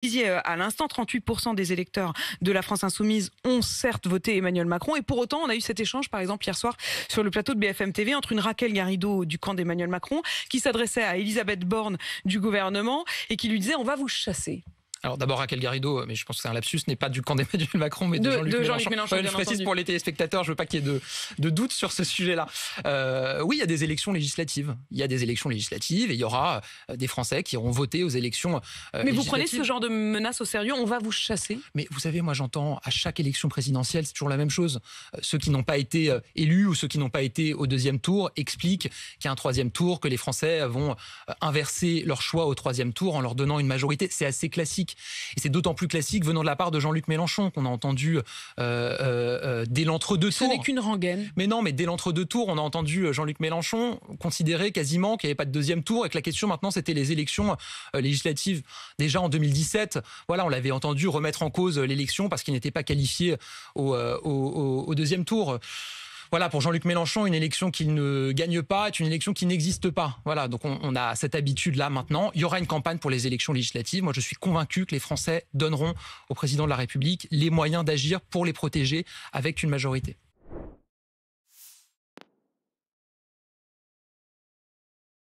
Disiez à l'instant, 38% des électeurs de la France Insoumise ont certes voté Emmanuel Macron, et pour autant, on a eu cet échange, par exemple, hier soir, sur le plateau de BFM TV, entre une Raquel Garrido du camp d'Emmanuel Macron, qui s'adressait à Elisabeth Borne du gouvernement, et qui lui disait: on va vous chasser. Alors d'abord, Raquel Garrido, mais je pense que c'est un lapsus, n'est pas du camp d'Emmanuel Macron, mais de Jean-Luc Mélenchon. Je précise pour les téléspectateurs, je veux pas qu'il y ait de doute sur ce sujet-là. Oui, il y a des élections législatives. Il y a des élections législatives et il y aura des Français qui auront voté aux élections Mais vous prenez ce genre de menace au sérieux? On va vous chasser? Mais vous savez, moi j'entends à chaque élection présidentielle, c'est toujours la même chose. Ceux qui n'ont pas été élus ou ceux qui n'ont pas été au deuxième tour expliquent qu'il y a un troisième tour, que les Français vont inverser leur choix au troisième tour en leur donnant une majorité. C'est assez classique. Et c'est d'autant plus classique venant de la part de Jean-Luc Mélenchon, qu'on a entendu dès l'entre-deux tours. Ce n'est qu'une rengaine. Mais non, mais dès l'entre-deux tours, on a entendu Jean-Luc Mélenchon considérer quasiment qu'il n'y avait pas de deuxième tour et que la question maintenant c'était les élections législatives. Déjà en 2017, voilà, on l'avait entendu remettre en cause l'élection parce qu'il n'était pas qualifié au deuxième tour. Voilà, pour Jean-Luc Mélenchon, une élection qu'il ne gagne pas est une élection qui n'existe pas. Voilà, donc on a cette habitude-là maintenant. Il y aura une campagne pour les élections législatives. Moi, je suis convaincu que les Français donneront au président de la République les moyens d'agir pour les protéger avec une majorité.